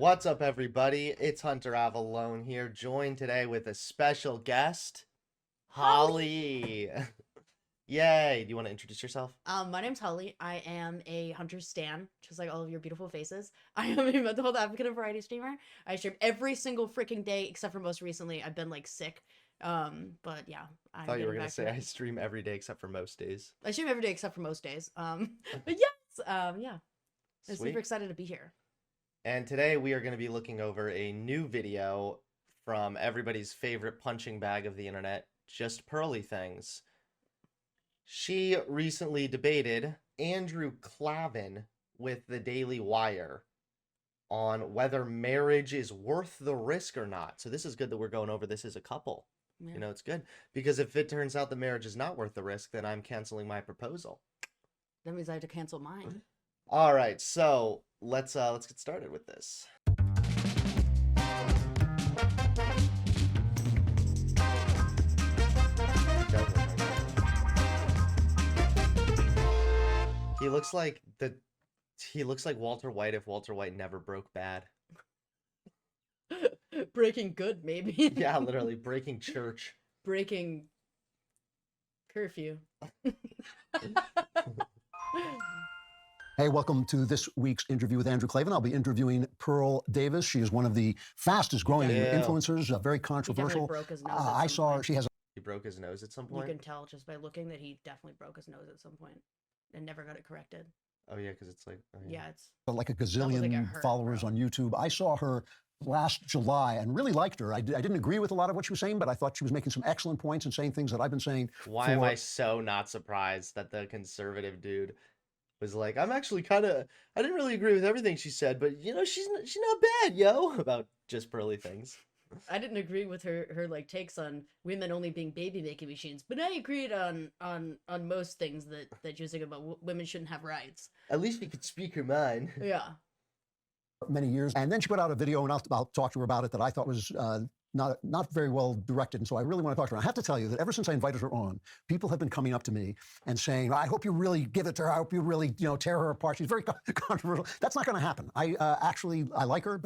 What's up, everybody? It's Hunter Avalone here, joined today with a special guest, Holly. Yay! Do you want to introduce yourself? My name's Holly. I am a Hunter stan, just like all of your beautiful faces. I am a mental health advocate and variety streamer. I stream every single freaking day, except for most recently. I've been like sick. But yeah, I thought you were gonna say I stream every day except for most days. I stream every day except for most days. But yes, yeah, I'm super excited to be here. And today we are going to be looking over a new video from everybody's favorite punching bag of the internet, JustPearlyThings. She recently debated Andrew Clavin with the Daily Wire on whether marriage is worth the risk or not. So this is good that we're going over this as a couple. Yeah. You know, it's good because if it turns out the marriage is not worth the risk, then I'm canceling my proposal. That means I have to cancel mine. All right, so let's get started with this. He looks like Walter White if Walter White never broke bad. Breaking good, maybe. Yeah, literally breaking church. Breaking curfew. Hey, welcome to this week's interview with Andrew Clavin. I'll be interviewing Pearl Davis. She is one of the fastest growing influencers, very controversial. He broke his nose at some point. He broke his nose at some point? You can tell just by looking that he definitely broke his nose at some point and never got it corrected. Oh, yeah, because it's like... Oh, yeah. It's... like a gazillion followers on YouTube. I saw her last July and really liked her. I didn't agree with a lot of what she was saying, but I thought she was making some excellent points and saying things that I've been saying. Why am I so not surprised that the conservative dude was like, I'm actually I didn't really agree with everything she said, but you know, she's not bad, yo, about JustPearlyThings. I didn't agree with her like takes on women only being baby making machines, but I agreed on most things that she was saying about women shouldn't have rights. At least you could speak her mind. Yeah. Many years, and then she put out a video, and I'll talk to her about it, that I thought was not very well directed, and so I really want to talk to her. I have to tell you that ever since I invited her on, people have been coming up to me and saying, I hope you really give it to her. I hope you really, tear her apart. She's very controversial. That's not going to happen. I like her.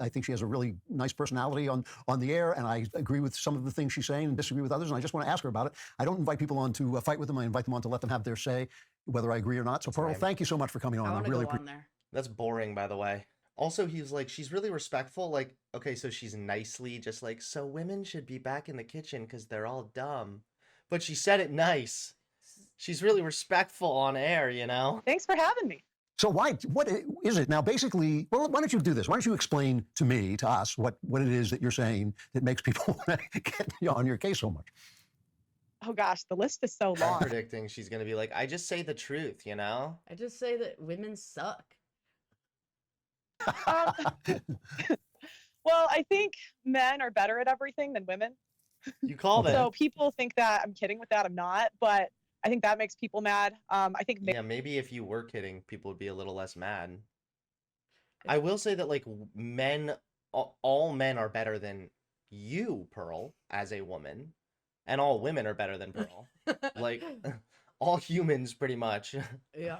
I think she has a really nice personality on the air, and I agree with some of the things she's saying and disagree with others, and I just want to ask her about it. I don't invite people on to fight with them. I invite them on to let them have their say, whether I agree or not. So, Pearl, thank you so much for coming on. I really appreciate it. That's boring, by the way. Also, he's like, she's really respectful. Like, okay, so she's nicely just like, so women should be back in the kitchen because they're all dumb. But she said it nice. She's really respectful on air, you know? Thanks for having me. So what is it? Now, basically, well, why don't you do this? Why don't you explain to me, to us, what it is that you're saying that makes people get on your case so much? Oh, gosh, the list is so long. I'm predicting she's going to be like, I just say the truth, you know? I just say that women suck. Well, I think men are better at everything than women. You called it. So people think that I'm kidding with that. I'm not, but I think that makes people mad. I think maybe if you were kidding, people would be a little less mad. I will say that like all men are better than you, Pearl, as a woman, and all women are better than Pearl. Like all humans, pretty much. Yeah.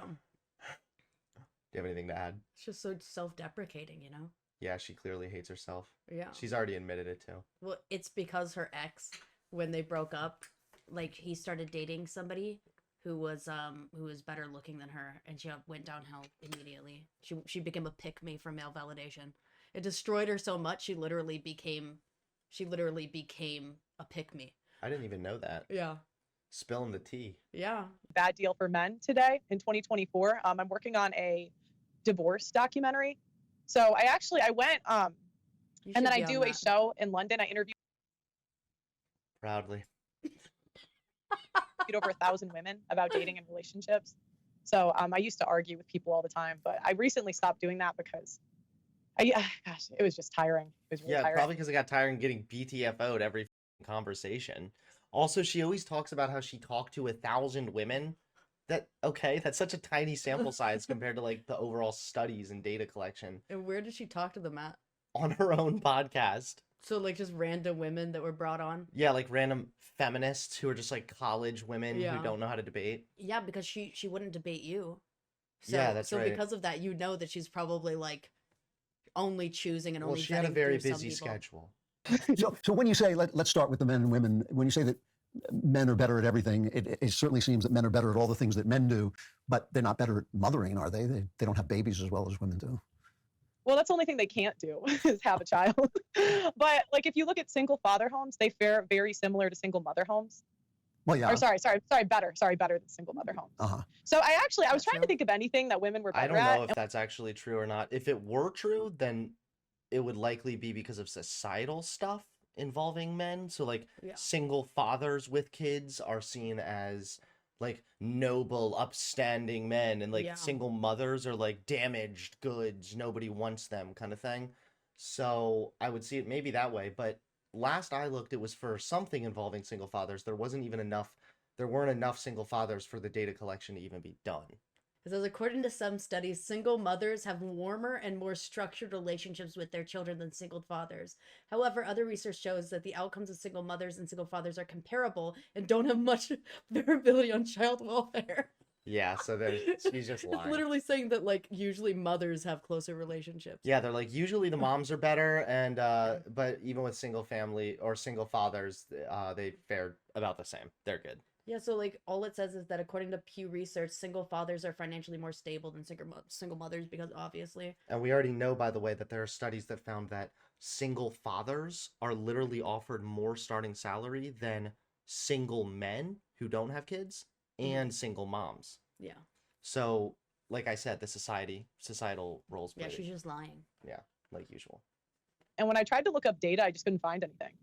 Do you have anything to add? It's just so self-deprecating, you know? Yeah, she clearly hates herself. Yeah. She's already admitted it too. Well, it's because her ex, when they broke up, like he started dating somebody who was better looking than her, and she went downhill immediately. She became a pick-me for male validation. It destroyed her so much she literally became a pick-me. I didn't even know that. Yeah. Spilling the tea. Yeah. Bad deal for men today in 2024. I'm working on a divorce documentary. So I went and then I do a show in London. I interviewed proudly over 1,000 women about dating and relationships. So I used to argue with people all the time, but I recently stopped doing that because gosh, it was just tiring. It was really tiring. Probably because it got tiring getting BTFO'd every conversation. Also, she always talks about how she talked to 1,000 women. That's such a tiny sample size compared to like the overall studies and data collection. And where did she talk to them at? On her own podcast. So like just random women that were brought on? Yeah, like random feminists who are just like college women who don't know how to debate. Yeah, because she wouldn't debate you. So, yeah, that's right. So because of that, you know that she's probably like only choosing and Well, only she had a vetting very through some busy people. schedule. So when you say, let's start with the men and women, when you say that men are better at everything, it certainly seems that men are better at all the things that men do, but they're not better at mothering, are they? They don't have babies as well as women do. Well, that's the only thing they can't do is have a child. But like if you look at single father homes, they fare very similar to single mother homes. Well, yeah. Or sorry, better than single mother homes. Uh-huh. So I was That's trying true. to think of anything that women were I better don't know at. if that's actually true or not. If it were true, then it would likely be because of societal stuff involving men. So like Yeah. single fathers with kids are seen as like noble, upstanding men, and like Yeah. single mothers are like damaged goods, nobody wants them kind of thing. So I would see it maybe that way, but last I looked, it was for something involving single fathers. There weren't enough single fathers for the data collection to even be done. It says, according to some studies, single mothers have warmer and more structured relationships with their children than single fathers. However, other research shows that the outcomes of single mothers and single fathers are comparable and don't have much variability on child welfare. Yeah, so she's just lying. It's literally saying that, like, usually mothers have closer relationships. Yeah, they're like, usually the moms are better, and but even with single family or single fathers, they fared about the same. They're good. Yeah, so like all it says is that according to Pew Research, single fathers are financially more stable than single mothers because obviously. And we already know, by the way, that there are studies that found that single fathers are literally offered more starting salary than single men who don't have kids and single moms. Yeah. So, like I said, the societal roles play. Yeah, she's just lying. Yeah, like usual. And when I tried to look up data, I just couldn't find anything.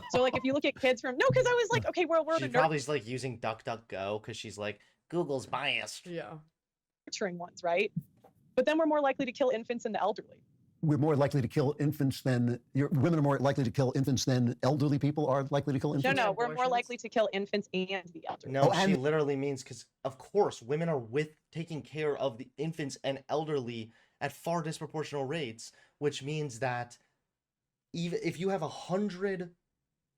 So like if you look at kids from because I was like, okay, we're She the probably is like using DuckDuckGo because she's like, Google's biased. Yeah. nurturing ones, right? But then we're more likely to kill infants and the elderly. We're more likely to kill infants than women are more likely to kill infants than elderly people are likely to kill infants. No, we're more Abortions. likely to kill infants and the elderly. No, Oh, she and- literally means because, of course, women are taking care of the infants and elderly at far disproportional rates, which means that even if you have 100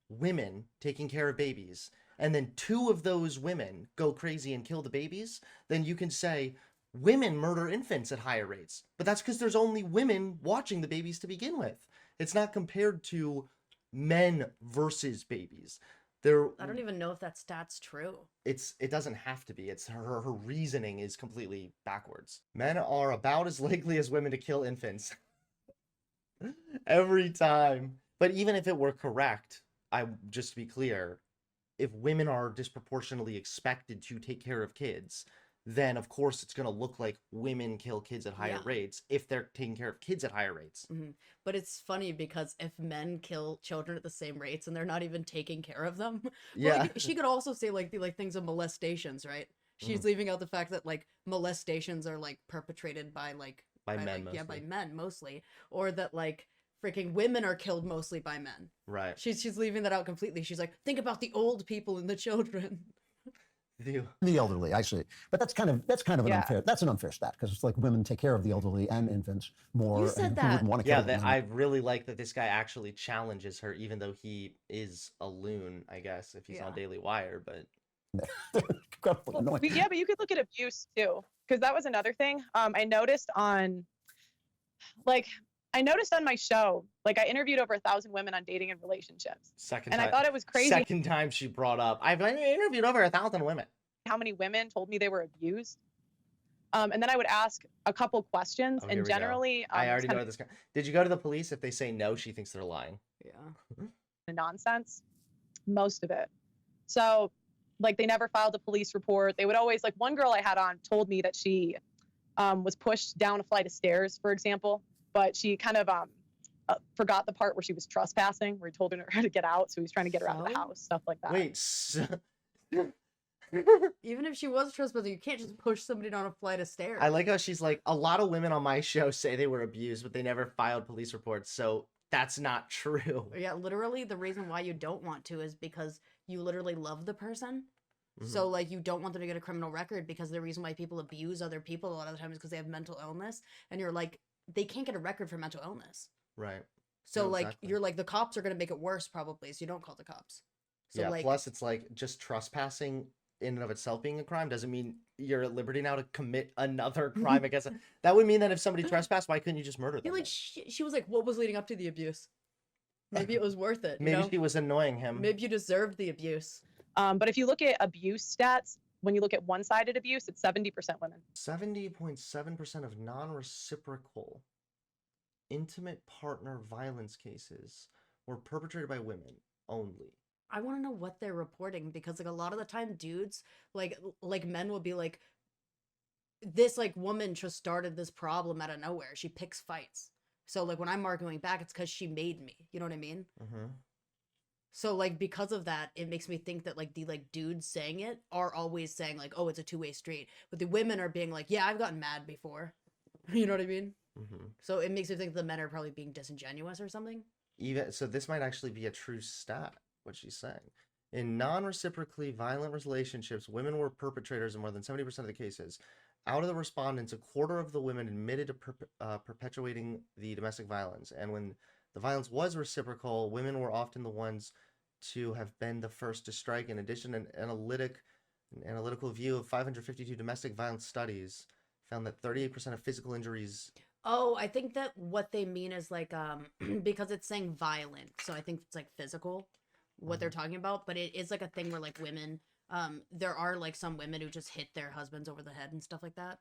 women taking care of babies, and then 2 of those women go crazy and kill the babies, then you can say women murder infants at higher rates. But that's because there's only women watching the babies to begin with. It's not compared to men versus babies. I don't even know if that stat's true. It doesn't have to be. It's her reasoning is completely backwards. Men are about as likely as women to kill infants. Every time. But even if it were correct, just to be clear, if women are disproportionately expected to take care of kids, then of course it's going to look like women kill kids at higher rates if they're taking care of kids at higher rates. But it's funny because if men kill children at the same rates and they're not even taking care of them, Yeah. like, she could also say like the things of molestations, right? She's leaving out the fact that like molestations are like perpetrated by men mostly. yeah, by men mostly, or that like freaking women are killed mostly by men. Right. She's leaving that out completely. She's like, think about the old people and the children. The elderly, I see, but that's kind of an Yeah. unfair. That's an unfair stat because it's like women take care of the elderly and infants more. You said and that. Who wouldn't want to Yeah, kill them? I really like that this guy actually challenges her, even though he is a loon, I guess, if he's on Daily Wire, but Incredibly annoying. Yeah, but you could look at abuse too, because that was another thing. I noticed on my show, like I interviewed over 1,000 women on dating and relationships. I thought it was crazy Second time she brought up, I've interviewed over 1,000 women. how many women told me they were abused. And then I would ask a couple questions, Oh, here and we go. generally, I it's already kind know this guy. Did you go to the police? If they say no, she thinks they're lying. Yeah. of nonsense, most of it. So, like, they never filed a police report. They would always, like, one girl I had on told me that she was pushed down a flight of stairs, for example, but she kind of forgot the part where she was trespassing, where he told her to get out, so he was trying to get her out of the So? house, stuff like that. Wait. Even if she was trespassing, you can't just push somebody down a flight of stairs. I like how she's like, a lot of women on my show say they were abused, but they never filed police reports, so that's not true. Yeah, literally, the reason why you don't want to is because you literally love the person. So, like, you don't want them to get a criminal record because the reason why people abuse other people a lot of the time is because they have mental illness. And you're like, they can't get a record for mental illness. Right. So, No, like, exactly. you're like, the cops are going to make it worse probably, so you don't call the cops. So, Yeah, like, plus it's like just trespassing in and of itself being a crime doesn't mean you're at liberty now to commit another crime against it. That would mean that if somebody trespassed, why couldn't you just murder I feel them? like she was like, what was leading up to the abuse? Maybe it was worth it. You Maybe know? she was annoying him. Maybe you deserved the abuse. But if you look at abuse stats, when you look at one-sided abuse, it's 70% women. 70.7% of non-reciprocal intimate partner violence cases were perpetrated by women only. I want to know what they're reporting, because like a lot of the time dudes like men will be like, this like woman just started this problem out of nowhere. She picks fights. So like when I'm arguing back, it's because she made me. You know what I mean? Mm-hmm. So like because of that, it makes me think that like the like dudes saying it are always saying like, oh, it's a two-way street. But the women are being like, yeah, I've gotten mad before. You know what I mean? Mm-hmm. So it makes me think the men are probably being disingenuous or something. Even so, this might actually be a true stat, what she's saying. In non-reciprocally violent relationships, women were perpetrators in more than 70% of the cases. Out of the respondents, a quarter of the women admitted to perpetuating the domestic violence. And when the violence was reciprocal, women were often the ones to have been the first to strike. In addition, an analytical view of 552 domestic violence studies found that 38% of physical injuries. Oh, I think that what they mean is like because it's saying violent, so I think it's like physical what they're talking about, but it is like a thing where like women there are like some women who just hit their husbands over the head and stuff like that.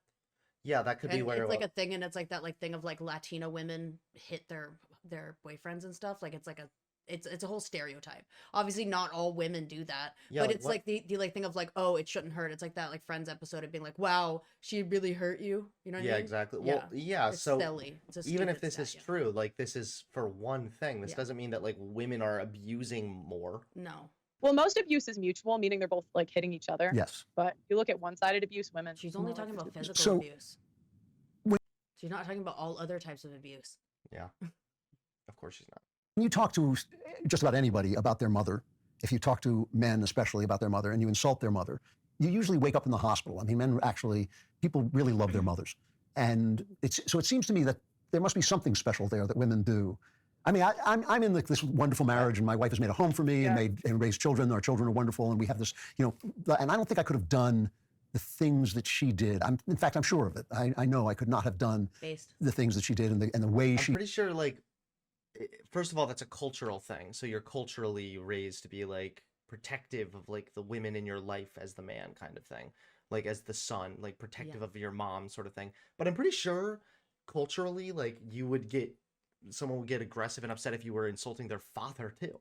Yeah, that could be And where it's like a thing, and it's like that like thing of like Latino women hit their boyfriends and stuff. Like it's like it's a whole stereotype. Obviously not all women do that. Yeah, but like it's what- like the like thing of like, oh, it shouldn't hurt. It's like that like Friends episode of being like, wow, she really hurt you. You know what I yeah, mean? exactly. Yeah. Well, yeah, It's so silly. It's a even if stupid this stat, is yeah. true, like this is for one thing. This Yeah. doesn't mean that like women are abusing more. No. Well, most abuse is mutual, meaning they're both like hitting each other. Yes. But if you look at one-sided abuse, women. She's only more talking likely about to- physical So- abuse. When- She's not talking about all other types of abuse. Yeah. Of course she's not. When you talk to just about anybody about their mother, if you talk to men especially about their mother and you insult their mother, you usually wake up in the hospital. I mean, men actually, people really love their mothers. And so it seems to me that there must be something special there that women do. I mean, I'm in this wonderful marriage, and my wife has made a home for me and raised children. Our children are wonderful, and we have this, you know, and I don't think I could have done the things that she did. In fact, I'm sure of it. I know I could not have done Based. the things that she did and the way I'm she. pretty sure, like, first of all, that's a cultural thing. So you're culturally raised to be like protective of like the women in your life as the man kind of thing, like as the son, like protective of your mom sort of thing. But I'm pretty sure culturally, like someone would get aggressive and upset if you were insulting their father too.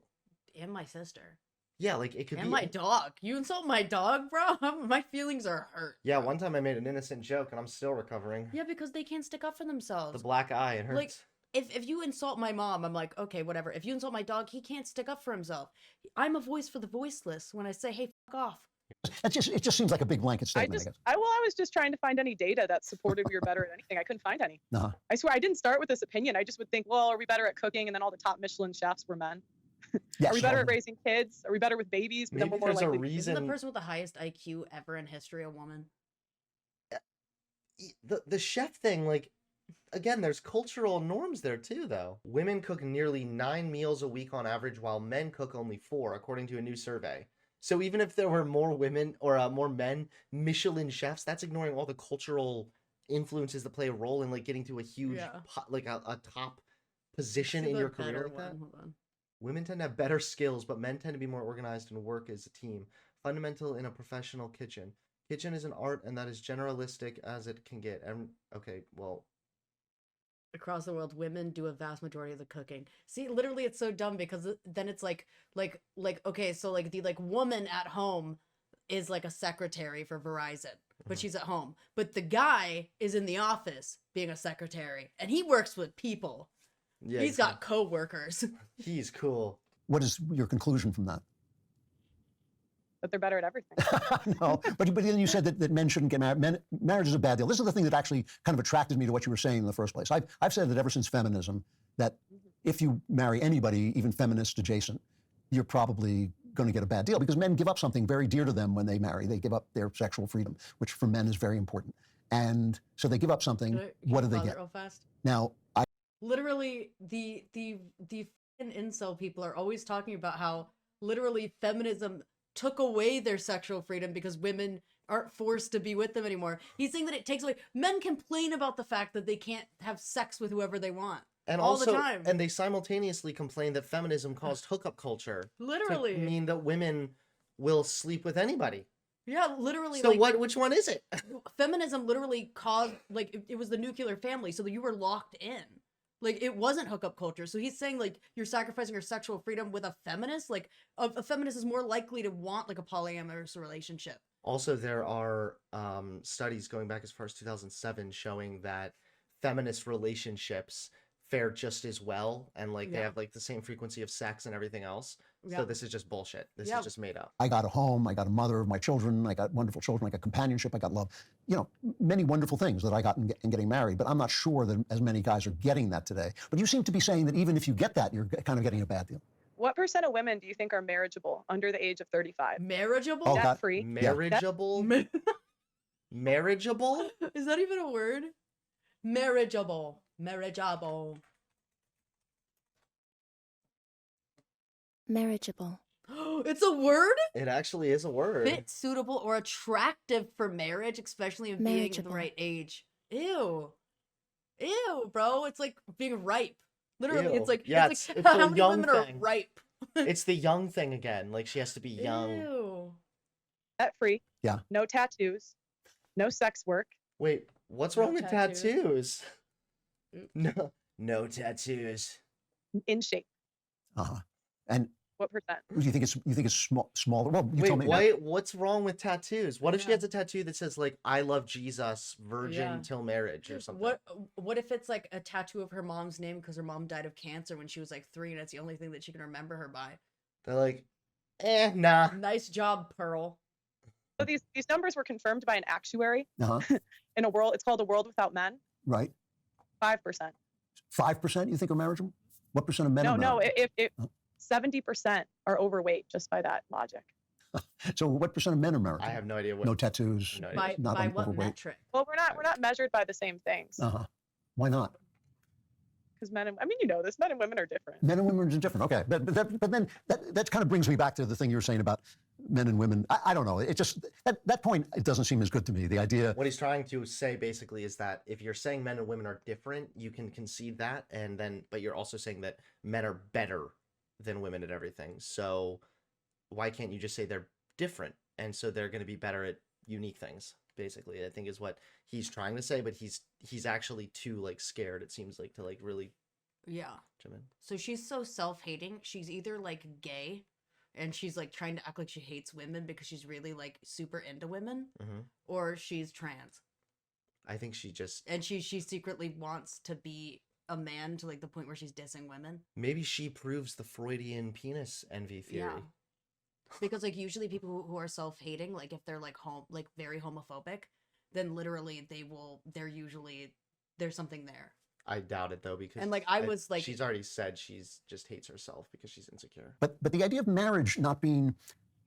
And my sister. Yeah, like it could And be. my dog. You insult my dog, bro? My feelings are hurt. Yeah, bro. one time I made an innocent joke and I'm still recovering. Yeah, because they can't stick up for themselves. The black eye, it hurts. Like, if you insult my mom, I'm like, okay, whatever. If you insult my dog, he can't stick up for himself. I'm a voice for the voiceless when I say, hey, fuck off. It just seems like a big blanket statement. I guess. I was just trying to find any data that supported we were better at anything. I couldn't find any. Uh-huh. I swear I didn't start with this opinion. I just would think, well, are we better at cooking? And then all the top Michelin chefs were men. Yes. Are we better at raising kids? Are we better with babies? But then Maybe we're more there's a likely. Isn't the reason. person with the highest IQ ever in history a woman? The chef thing, like, again, there's cultural norms there too, though. Women cook nearly 9 meals a week on average, while men cook only 4, according to a new survey. So even if there were more women or more men Michelin chefs, that's ignoring all the cultural influences that play a role in like getting to a huge, Yeah. like a top position See in the your career. better Like that. one. Hold on. Women tend to have better skills, but men tend to be more organized and work as a team. Fundamental in a professional kitchen. Kitchen is an art, and that is generalistic as it can get. And okay, well, Across the world, women do a vast majority of the cooking. See, literally, it's so dumb because then it's like, okay, so like the like woman at home is like a secretary for Verizon, but Mhm. she's at home. But the guy is in the office being a secretary, and he works with people. yeah, He's got co-workers. he's cool. What is your conclusion from that? But they're better at everything. No, but then you said that men shouldn't get married. Marriage is a bad deal. This is the thing that actually kind of attracted me to what you were saying in the first place. I've said that ever since feminism, that if you marry anybody, even feminist adjacent, you're probably going to get a bad deal because men give up something very dear to them when they marry. They give up their sexual freedom, which for men is very important. And so they give up something. What do they Pause it get? real fast? Now, Literally, the fucking incel people are always talking about how literally feminism took away their sexual freedom because women aren't forced to be with them anymore. He's saying that it takes away. Men complain about the fact that they can't have sex with whoever they want. And all also, the time. and they simultaneously complain that feminism caused hookup culture. Literally. To mean that women will sleep with anybody. Yeah, literally. So like, which one is it? Feminism literally caused, like, it was the nuclear family, so that you were locked in. Like, it wasn't hookup culture. So he's saying, like, you're sacrificing your sexual freedom with a feminist? Like, a feminist is more likely to want, like, a polyamorous relationship. Also, there are studies going back as far as 2007 showing that feminist relationships fare just as well, and like they have like the same frequency of sex and everything else. So this is just bullshit. This is just made up. I got a home, I got a mother of my children, I got wonderful children, I got companionship, I got love. You know, many wonderful things that I got in getting married, but I'm not sure that as many guys are getting that today. But you seem to be saying that even if you get that, you're kind of getting a bad deal. What % of women do you think are marriageable under the age of 35? Marriageable? Oh, Debt free. Marriageable? Marriageable? Is that even a word? Marriageable. Marriageable. Marriageable. It's a word? It actually is a word. Fit, suitable, or attractive for marriage, especially of being the right age. Ew. Ew, bro. It's like being ripe. Literally, Ew. it's like, Yeah, it's like it's how a many young women thing. are ripe? It's the young thing again. Like she has to be young. Ew. Debt free. Yeah. No tattoos. No sex work. Wait, what's No wrong with tattoos. tattoos? Oops. No tattoos. In shape. And What percent? you think it's smaller? Well, you Wait, tell me. what's wrong with tattoos? What if she Yeah. has a tattoo that says like "I love Jesus, virgin Yeah. till marriage" or something? What if it's like a tattoo of her mom's name because her mom died of cancer when she was like 3 and it's the only thing that she can remember her by? They're like, nah. Nice job, Pearl. So these numbers were confirmed by an actuary Uh-huh. in a world. It's called A World Without Men. Right. 5%. 5% you think are marriageable? What percent of men are No. marriageable? If 70% are overweight, just by that logic. So what percent of men are marriageable? I have no idea what. No tattoos. No By not what overweight. metric? Well, we're not measured by the same things. Uh-huh. Why not? Because men and you know this, men and women are different. Men and women are different. Okay, but then that kind of brings me back to the thing you were saying about men and women. I don't know. It just that point, it doesn't seem as good to me. The idea. What he's trying to say basically is that if you're saying men and women are different, you can concede that, and then but you're also saying that men are better than women at everything. So why can't you just say they're different, and so they're going to be better at unique things? Basically, I think is what he's trying to say, but he's actually too like scared. It seems like to like really Yeah. jump in. So she's so self-hating. She's either like gay and she's like trying to act like she hates women because she's really like super into women, or she's trans. I think she just And she secretly wants to be a man to like the point where she's dissing women. maybe she proves the Freudian penis envy theory. Yeah. Because like usually people who are self-hating, like if they're like very homophobic, then literally there's something there. I doubt it though, because And like I was like, she's already said she's just hates herself because she's insecure. But the idea of marriage not being.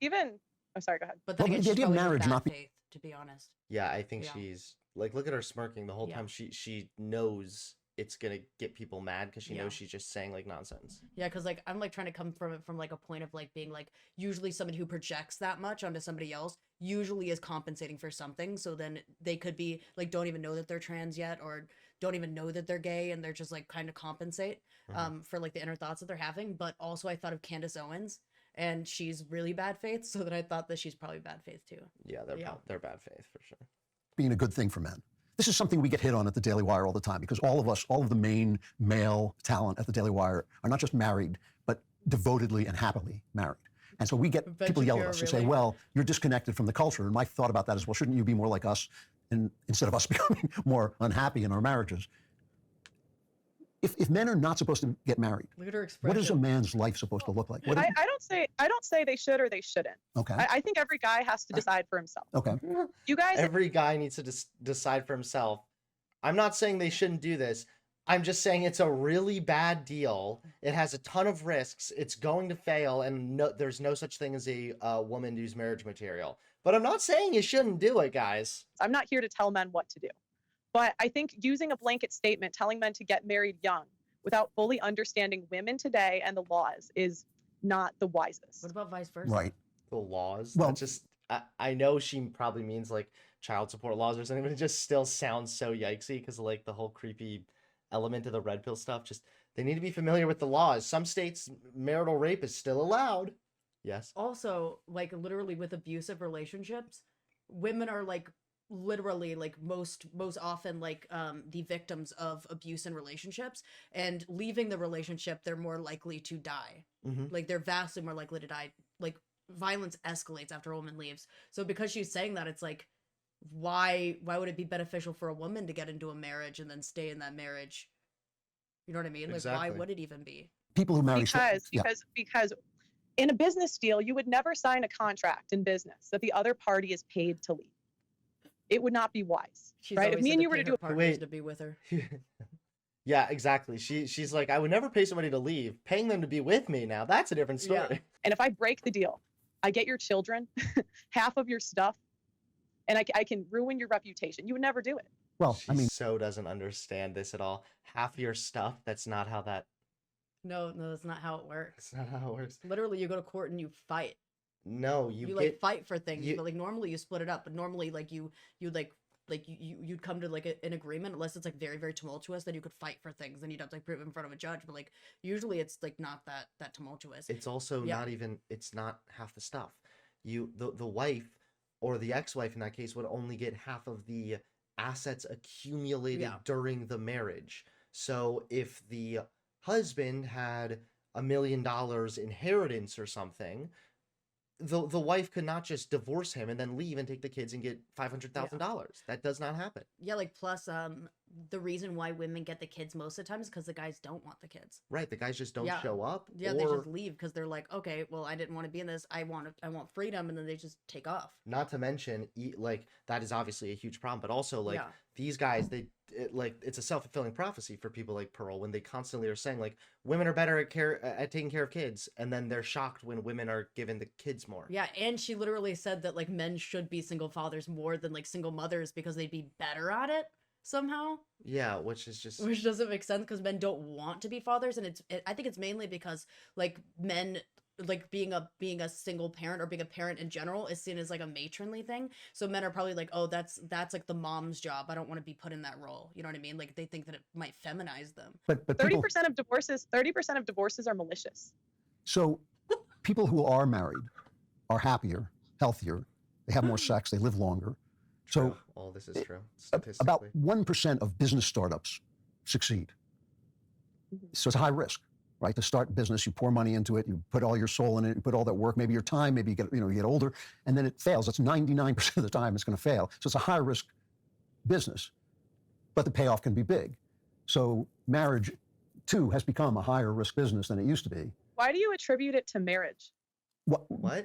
Even, I'm sorry, go ahead. but then Well, again, the she's idea of probably marriage bad not be- faith, to be honest. Yeah, I think Yeah. she's like, look at her smirking the whole Yeah. time. She knows it's gonna get people mad because she Yeah. knows she's just saying like nonsense. Yeah, because like I'm like trying to come from it from like a point of like being like usually somebody who projects that much onto somebody else usually is compensating for something. So then they could be like don't even know that they're trans yet, or don't even know that they're gay, and they're just like kind of compensate for like the inner thoughts that they're having. But also I thought of Candace Owens, and she's really bad faith, so that I thought that she's probably bad faith too. Yeah, they're bad faith for sure. Being a good thing for men. This is something we get hit on at the Daily Wire all the time because all of the main male talent at the Daily Wire are not just married, but devotedly and happily married. And so we get Ben people yell at Shapiro, us and say, really? well, you're disconnected from the culture. And my thought about that is, well, shouldn't you be more like us instead of us becoming more unhappy in our marriages? If men are not supposed to get married, Look at her expression. what is a man's life supposed to look like? What is, I don't say they should or they shouldn't. okay, I think every guy has to decide for himself. okay. You guys, Every guy needs to decide for himself. I'm not saying they shouldn't do this. I'm just saying it's a really bad deal. It has a ton of risks. It's going to fail, and there's no such thing as a woman who's marriage material. But I'm not saying you shouldn't do it, guys. I'm not here to tell men what to do. But I think using a blanket statement telling men to get married young without fully understanding women today and the laws is not the wisest. What about vice versa? Right. The laws. Well- That just I know she probably means like child support laws or something, but it just still sounds so yikesy because of like the whole creepy element of the red pill stuff. Just they need to be familiar with the laws. Some states marital rape is still allowed. Yes. Also, like literally with abusive relationships, women are like literally like most often like the victims of abuse in relationships, and leaving the relationship they're more likely to die. Like they're vastly more likely to die. Like violence escalates after a woman leaves. So because she's saying that, it's like why would it be beneficial for a woman to get into a marriage and then stay in that marriage? You know what I mean? Like Exactly. why would it even be? People who marry Because in a business deal, you would never sign a contract in business that the other party is paid to leave. It would not be wise, She's right? If always me said and to you were pay to her do partners Wait. to be with her. Yeah, exactly. She's like, I would never pay somebody to leave. Paying them to be with me now, that's a different story. Yeah. and if I break the deal, I get your children, half of your stuff, and I can ruin your reputation. You would never do it. well, She I mean, so doesn't understand this at all. Half your stuff, that's not how that No, that's not how it works. that's not how it works. Literally, you go to court and you fight. No, You you like get fight for things, you- but like normally you split it up. But normally, like you you'd come to like an agreement, unless it's like very very tumultuous. Then you could fight for things. Then you'd have to like prove it in front of a judge. But like usually it's like not that tumultuous. it's also Yeah. not even it's not half the stuff. The wife or the ex-wife in that case would only get half of the assets accumulated Yeah. during the marriage. So if the husband had $1 million inheritance or something, the wife could not just divorce him and then leave and take the kids and get $500,000. That does not happen. Yeah, like plus the reason why women get the kids most of the time is because the guys don't want the kids. Right, the guys just don't Yeah. show up. Yeah, or they just leave because they're like, okay, well, I didn't want to be in this. I want freedom, and then they just take off. not to mention like that is obviously a huge problem, but also like Yeah. these guys it's a self-fulfilling prophecy for people like Pearl when they constantly are saying like women are better at taking care of kids, and then they're shocked when women are given the kids more. Yeah, and she literally said that like men should be single fathers more than like single mothers because they'd be better at it somehow, Yeah, which is just which doesn't make sense because men don't want to be fathers, and I think it's mainly because like men like being a single parent or being a parent in general is seen as like a matronly thing. So men are probably like, oh, that's like the mom's job. I don't want to be put in that role. You know what I mean? Like they think that it might feminize them. but 30% of divorces are malicious. so people who are married are happier, healthier, they have more sex, they live longer. true. So All this is true about statistically. 1% of business startups succeed. So it's a high risk, right? To start business, you pour money into it, you put all your soul in it, you put all that work, maybe your time, maybe you get older, and then it fails. That's 99% of the time it's going to fail. So it's a high risk business, but the payoff can be big. So marriage too has become a higher risk business than it used to be. Why do you attribute it to marriage? What?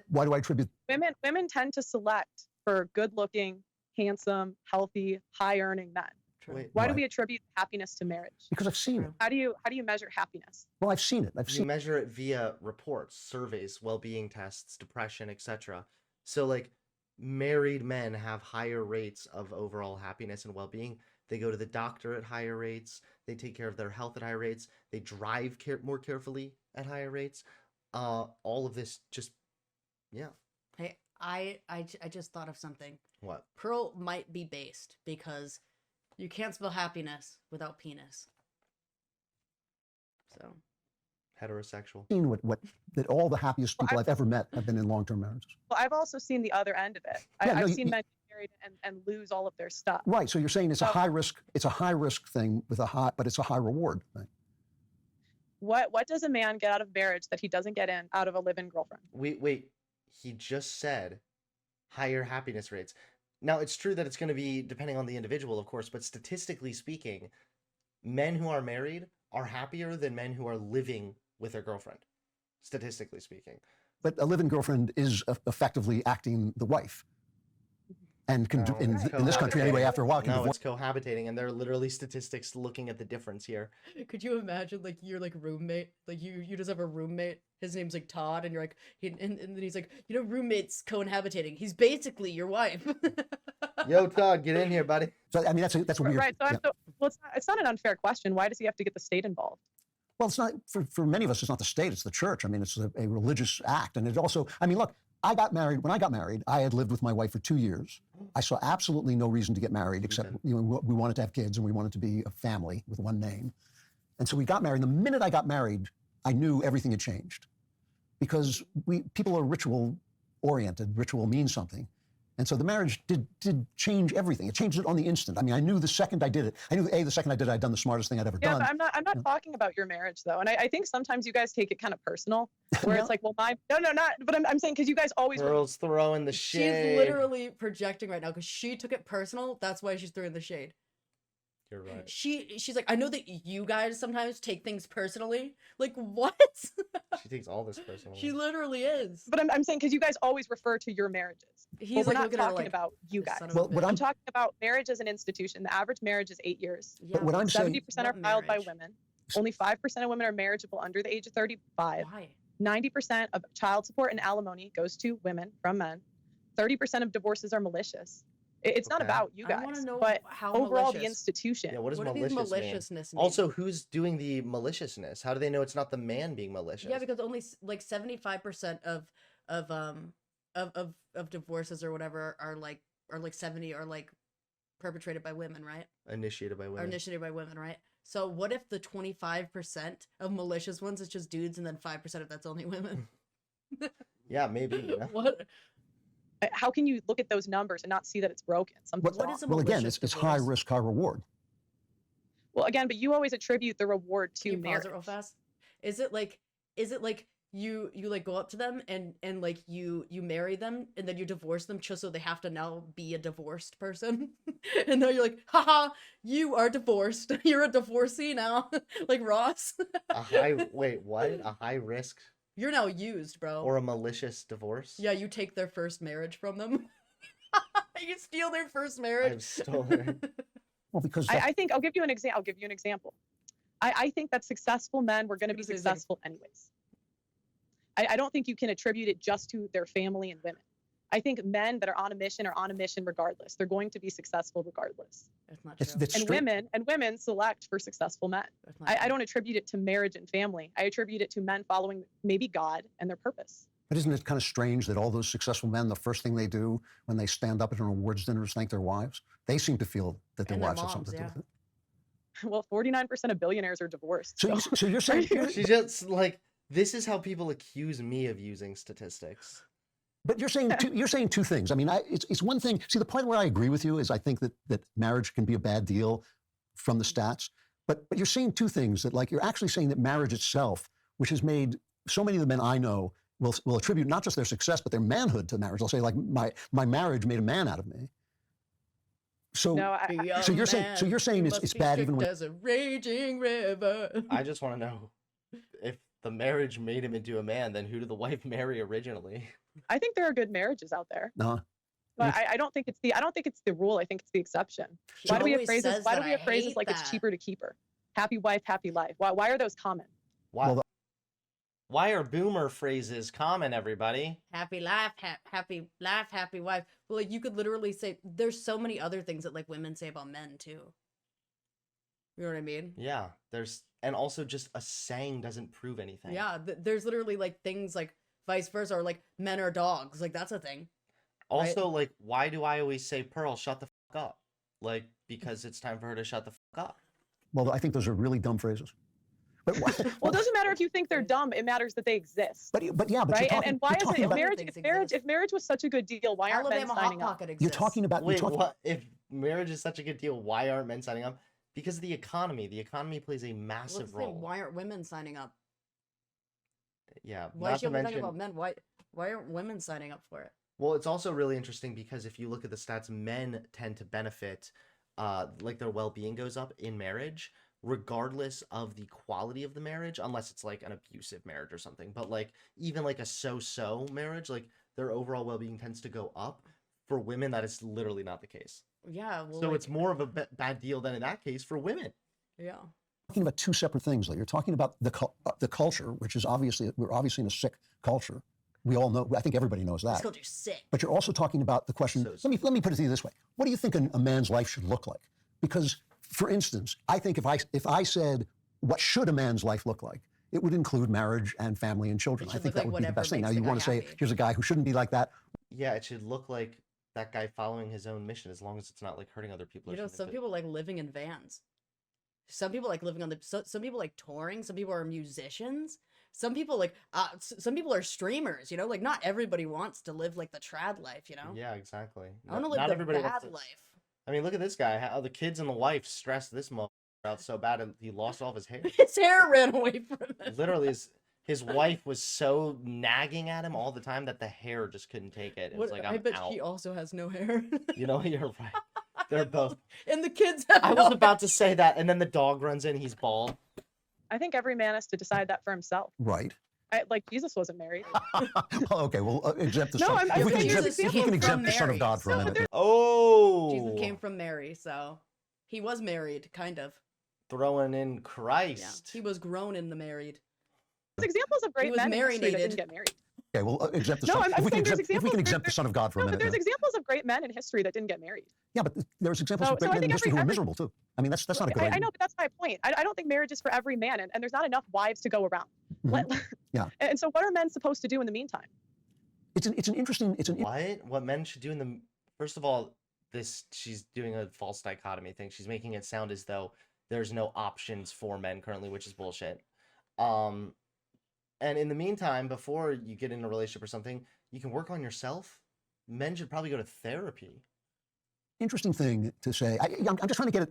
Why do I attribute? Women tend to select for good-looking, handsome, healthy, high-earning men. True. Wait, Why do Right. we attribute happiness to marriage? Because I've seen it. True. How do you measure happiness? Well, I've seen it. I've you seen. measure it via reports, surveys, well-being tests, depression, etc. So like married men have higher rates of overall happiness and well-being. They go to the doctor at higher rates. They take care of their health at higher rates. They drive more carefully at higher rates. All of this just, yeah. Hey, I just thought of something. What? Pearl might be based because you can't spell happiness without penis. So Heterosexual. Seen what that all the happiest Well, people I've ever met have been in long-term marriages. Well, I've also seen the other end of it. Yeah, no, I've you- seen men get married and lose all of their stuff. Right. So you're saying it's a So- high risk. It's a high risk thing with a high, but it's a high reward thing. What does a man get out of marriage that he doesn't get out of a live-in girlfriend? Wait. He just said higher happiness rates. Now, it's true that it's going to be depending on the individual, of course, but statistically speaking, men who are married are happier than men who are living with their girlfriend, statistically speaking. But a live-in girlfriend is effectively acting the wife, and can No, in, it's in this country anyway. cohabitating. After a while, can No, divorce. it's cohabitating, and there are literally statistics looking at the difference here. could you imagine like your like roommate, like you just have a roommate, his name's like Todd, and you're like and then he's like, you know, roommates cohabitating, he's basically your wife. Yo, Todd, get in here, buddy. So I mean, that's a weird. Right. So, yeah. well, it's not an unfair question. Why does he have to get the state involved? Well, it's not for many of us. It's not the state; it's the church. I mean, it's a religious act, and it also. I mean, look, I got married. When I got married, I had lived with my wife for 2 years. I saw absolutely no reason to get married except we wanted to have kids and we wanted to be a family with one name. And so we got married. The minute I got married, I knew everything had changed because people are ritual oriented. Ritual means something. And so the marriage did change everything. It changed it on the instant. I mean, I knew the second I did it. I knew the second I did it, I'd done the smartest thing I'd ever done. Yeah, but I'm not talking about your marriage though. And I think sometimes you guys take it kind of personal, where it's like, well, not. But I'm saying because you guys always. Girls throwing the shade. She's literally projecting right now because she took it personal. That's why she's throwing the shade. You're right. She's like, I know that you guys sometimes take things personally. Like, what? She takes all this personally. She literally is. But I'm saying because you guys always refer to your marriages. He's We're like not looking at her talking like, about you "This guys. son of a Well, what bitch." I'm talking about marriage as an institution. The average marriage is 8 years. Yeah, what I'm saying- 70% are what filed by marriage? women. Only 5% of women are marriageable under the age of 35. Why? 90% of child support and alimony goes to women from men. 30% of divorces are malicious. It's not Okay. about you I want guys, to know but how overall the malicious. institution. Yeah, what does What do these malicious mean? maliciousness mean? Also, who's doing the maliciousness? How do they know it's not the man being malicious? Yeah, because only like 75% of divorces or whatever are like 70 are like perpetrated by women, right? Initiated by Are women. initiated by women, right? So what if the 25% of malicious ones is just dudes and then 5% of that's only women? Yeah, maybe. You know? What? How can you look at those numbers and not see that it's broken? Something's What wrong. is a Well, again, malicious it's high divorce? risk, high reward. Well, again, but you always attribute the reward to Can you pause marriage. it real fast? Is it like you like go up to them and like you marry them and then you divorce them just so they have to now be a divorced person? And now you're like, haha, you are divorced. You're a divorcee now. Like Ross. Wait, what? A high risk You're now used, bro. or a malicious divorce? Yeah, you take their first marriage from them. You steal their first marriage. I've stolen. Well, because I think I'll give you an example. I'll give you an example. I think that successful men were going to be Gonna say something. successful anyways. I don't think you can attribute it just to their family and women. I think men that are on a mission are on a mission regardless. They're going to be successful regardless. That's not true. it's And straight- women select for successful men. That's not I true. don't attribute it to marriage and family. I attribute it to men following maybe God and their purpose. But isn't it kind of strange that all those successful men, the first thing they do when they stand up at an awards dinner is thank their wives? They seem to feel that their And their wives have something moms, to do with it. Well, 49% of billionaires are divorced. So you're saying, She just like this is how people accuse me of using statistics. but you're saying two things. I mean, it's one thing. See, the point where I agree with you is I think that marriage can be a bad deal from the stats. But you're saying two things that like you're actually saying that marriage itself, which has made so many of the men I know will attribute not just their success but their manhood to marriage. They'll say like my marriage made a man out of me. So No, so you're saying it's bad even when as a raging river. I just want to know if the marriage made him into a man, then who did the wife marry originally? I think there are good marriages out there. no. But I don't think it's the rule. I think it's the exception. She Why do we have always phrases? says Why do that. we have I phrases hate like that. it's cheaper to keep her? Happy wife, happy life. Why are those common? Why? Well, Why are boomer phrases common, everybody? Happy life, happy life, happy wife. Well, like you could literally say there's so many other things that like women say about men too. You know what I mean? Yeah, and also just a saying doesn't prove anything. Yeah, there's literally like things like vice versa, or like men are dogs. Like that's a thing. Also, like, why do I always say, Pearl, shut the fuck up? Like, because it's time for her to shut the fuck up. Well, I think those are really dumb phrases. But Well, it doesn't matter if you think they're dumb. It matters that they exist. but yeah, but you're Right? talking, And why you're isn't talking if about, marriage Things if marriage was such a good deal, why aren't men Alabama Hot signing up? Pocket exists. you're talking about Wait, what? If marriage is such a good deal, why aren't men signing up? Because of the economy. The economy plays a Let's massive say, role. why aren't women signing up? Yeah, Why not to should we talk mention. about men? Why aren't women signing up for it? Well, it's also really interesting because if you look at the stats, men tend to benefit, like their well-being goes up in marriage, regardless of the quality of the marriage, unless it's like an abusive marriage or something. But like even like a so-so marriage, like their overall well-being tends to go up. For women, that is literally not the case. Yeah, well, So like, it's more of a bad deal than in that case for women. yeah. talking about two separate things. Though. You're talking about the culture, which is we're obviously in a sick culture. We all know. I think everybody knows It's that. called you're sick. But you're also talking about the question. So- Let me put it to you this way: what do you think a man's life should look like? Because, for instance, I think if I said what should a man's life look like, it would include marriage and family and children. I should think look that like would be the whatever best thing. Now, makes you the want guy to say, happy. here's a guy who shouldn't be like that. Yeah, it should look like that guy following his own mission, as long as it's not like hurting other people. You or know, something, some but- people like living in vans. Some people like living on the. Some people like touring. Some people are musicians. Some people like. Some people are streamers. You know, like not everybody wants to live like the trad life. You know. Yeah, exactly. I want to Not live the everybody wants bad to- life. I mean, look at this guy. How the kids and the wife stressed this motherfucker out so bad, and he lost all of his hair. His hair ran away from him. Literally, his wife was so nagging at him all the time that the hair just couldn't take it. It was like, I I'm bet out. he also has no hair. You know, you're right. They're both. And the kids have I no was about to say that, and then the dog runs in. He's bald. I think every man has to decide that for himself. Right. Like Jesus wasn't married. Okay, well, exempt the No, son. I'm If we can saying exempt, Jesus if we came can exempt from the son of Mary. God for a No, but minute. Oh, Jesus came from Mary, so he was married, kind of. throwing in Yeah, Christ. he was grown in the married. There's examples of great was men in history that marinated. didn't get married. Okay, well, exempt the No, son. I'm If we can saying there's exempt, if we examples- can exempt the there's- son of God for a No, but minute. there's yeah. examples of great men in history that didn't get married. Yeah, but there's examples So- of great so I men in think history who are every- miserable too. I mean, that's not a good I argument. know, but that's my point. I don't think marriage is for every man, and there's not enough wives to go around. Mhm. Yeah. And so, what are men supposed to do in the meantime? It's an interesting. What men should do in the first of all, she's doing a false dichotomy thing. She's making it sound as though there's no options for men currently, which is bullshit. And in the meantime, before you get in a relationship or something, you can work on yourself. Men should probably go to therapy. Interesting thing to say. I'm just trying to get at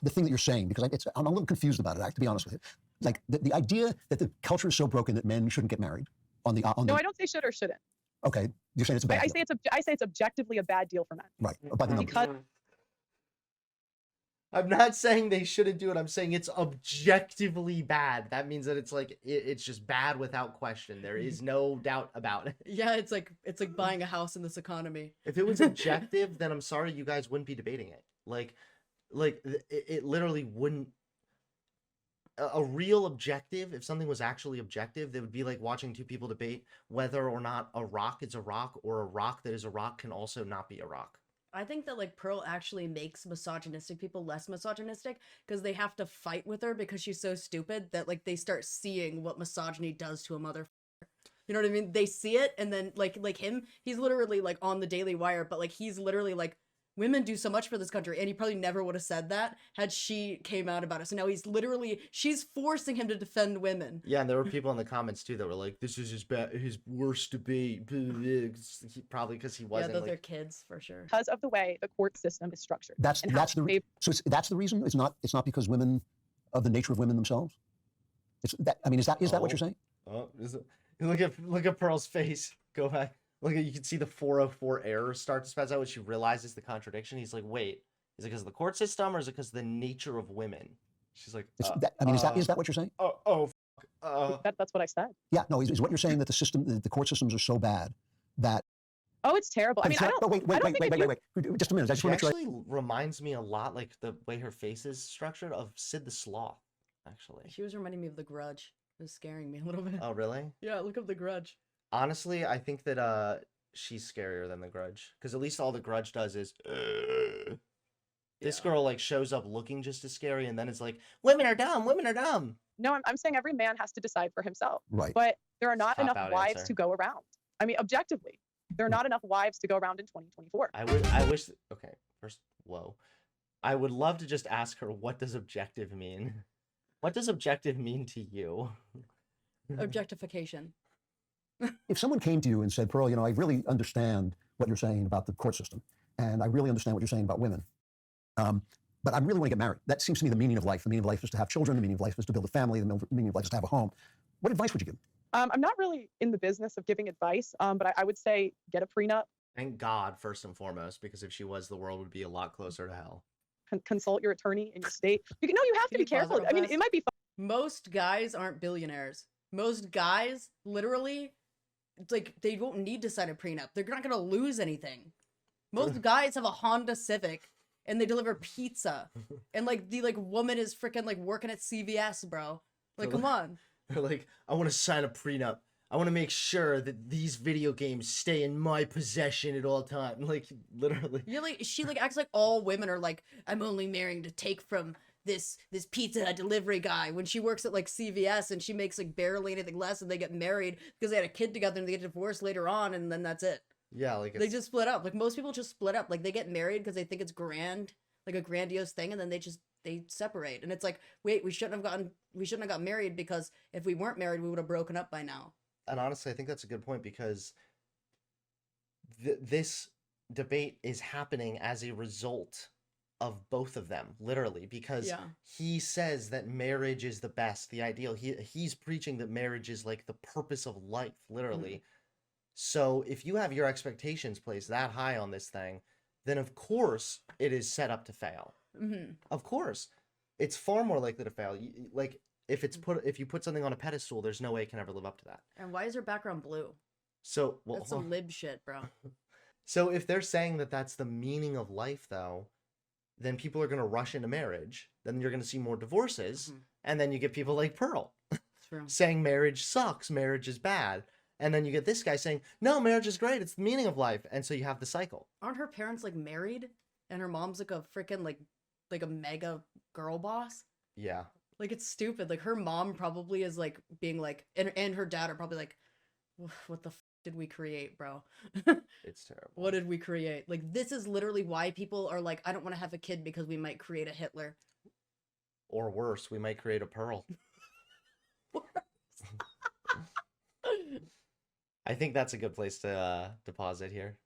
the thing that you're saying because I'm a little confused about it. To be honest with you, like the idea that the culture is so broken that men shouldn't get married. No, I don't say should or shouldn't. Okay, you're saying it's a bad. I deal. say it's objectively a bad deal for men. Right by the numbers. Because I'm not saying they shouldn't do it. I'm saying it's objectively bad. That means that it's like it's just bad without question. There is no doubt about it. Yeah, it's like buying a house in this economy. If it was objective, then I'm sorry you guys wouldn't be debating it. It literally wouldn't. A real objective, if something was actually objective, that would be like watching two people debate whether or not a rock is a rock, or a rock that is a rock can also not be a rock. I think that like Pearl actually makes misogynistic people less misogynistic because they have to fight with her because she's so stupid that like they start seeing what misogyny does to a motherfucker. You know what I mean? They see it, and then like him, he's literally like on the Daily Wire, but like he's literally like, women do so much for this country, and he probably never would have said that had she came out about it. So now she's forcing him to defend women. Yeah, and there were people in the comments too that were like, "This is his worst debate." Probably because he Yeah, wasn't. those are like, kids for sure. because of the way the court system is structured. That's and how the they- that's the reason. It's not because women of the nature of women themselves. It's that. I mean, is that what you're saying? Oh, is it? Look at Pearl's face. Go back. You can see the 404 error start to spaz out when she realizes the contradiction. He's like, wait, is it because of the court system, or is it because of the nature of women? She's like, Is that what you're saying? That's what I said. Yeah, no. Is what you're saying that the court systems are so bad that. Oh, it's terrible. I mean, I don't. But wait. I don't think if you- Just a minute. I just She want to make sure. actually reminds me a lot, like the way her face is structured, of Sid the Sloth. Actually. She was reminding me of The Grudge. It was scaring me a little bit. Oh, really? Yeah, look up The Grudge. Honestly, I think that she's scarier than the Grudge, because at least all the Grudge does is this Yeah. girl like shows up looking just as scary, and then it's like, women are dumb, women are dumb. No, I'm saying every man has to decide for himself. Right. But there are not Cop enough out wives answer. to go around. I mean, objectively, there are not enough wives to go around in 2024. I wish. Okay, first, whoa. I would love to just ask her, what does objective mean? What does objective mean to you? Objectification. If someone came to you and said, Pearl, I really understand what you're saying about the court system, and I really understand what you're saying about women, but I really want to get married. That seems to me the meaning of life. The meaning of life is to have children. The meaning of life is to build a family. The meaning of life is to have a home. What advice would you give? I'm not really in the business of giving advice, but I would say get a prenup, Thank God, first and foremost, because if she was, the world would be a lot closer to hell. consult your attorney in your state. You have to Can be you pause it careful. real I mean, fast? it might be Most guys aren't billionaires. Most guys, literally, it's like they won't need to sign a prenup. They're not gonna lose anything. Most guys have a Honda Civic and they deliver pizza, and like the woman is freaking like working at CVS, bro. Like, come on. They're like, I want to sign a prenup. I want to make sure that these video games stay in my possession at all times. Like, literally. She acts like all women are like, I'm only marrying to take from this Pizza Hut delivery guy when she works at like CVS and she makes like barely anything less, and they get married because they had a kid together and they get divorced later on, and then that's it. Yeah, like They just split up. Like most people just split up. Like they get married because they think it's grand, like a grandiose thing, and then they separate. And it's like, wait, we shouldn't have got married, because if we weren't married, we would have broken up by now. and honestly, I think that's a good point, because this debate is happening as a result of both of them, literally, because Yeah. he says that marriage is the best, the ideal. He's preaching that marriage is like the purpose of life, literally. So if you have your expectations placed that high on this thing, then of course it is set up to fail. Mm-hmm. Of course, it's far more likely to fail. Like if you put something on a pedestal, there's no way it can ever live up to that. And why is her background blue? So well, That's some lib shit, bro. so if they're saying that that's the meaning of life, though, then people are going to rush into marriage. Then you're going to see more divorces, and then you get people like Pearl True. saying marriage sucks, marriage is bad. And then you get this guy saying, no, marriage is great, it's the meaning of life. And so you have the cycle. Aren't her parents like married? And her mom's like a freaking like a mega girl boss? Yeah. Like it's stupid. Like her mom probably is like being like, and her dad are probably like, what the did we create, bro? It's terrible. What did we create? Like this is literally why people are like, I don't want to have a kid because we might create a Hitler. Or worse, we might create a Pearl. I think that's a good place to pause it here.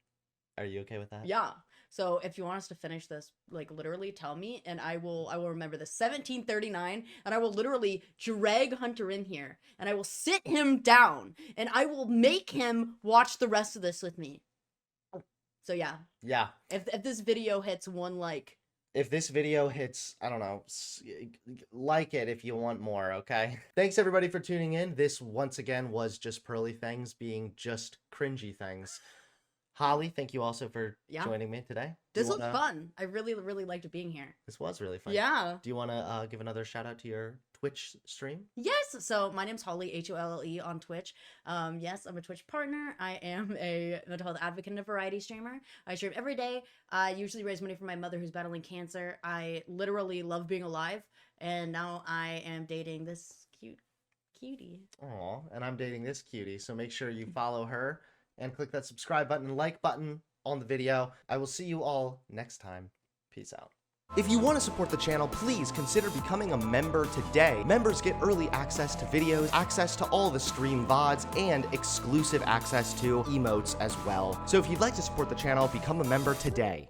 Are you okay with that? Yeah. So if you want us to finish this, like literally tell me, and I will remember this. 1739, and I will literally drag Hunter in here, and I will sit him down, and I will make him watch the rest of this with me. So yeah. Yeah. If this video hits 1 like. If this video hits, I don't know, like it if you want more, okay? Thanks everybody for tuning in. This once again was Just Pearly Things being just cringy things. Holly, thank you also for joining me today. This was fun. I really, really liked being here. This was really fun. Yeah. Do you want to give another shout out to your Twitch stream? Yes. So my name's Holly, HOLLE on Twitch. Yes, I'm a Twitch partner. I am a mental health advocate and a variety streamer. I stream every day. I usually raise money for my mother who's battling cancer. I literally love being alive. And now I am dating this cutie. Aw, and I'm dating this cutie. So make sure you follow her and click that subscribe button and like button on the video. I will see you all next time. Peace out. If you want to support the channel, please consider becoming a member today. Members get early access to videos, access to all the stream VODs, and exclusive access to emotes as well. So if you'd like to support the channel, become a member today.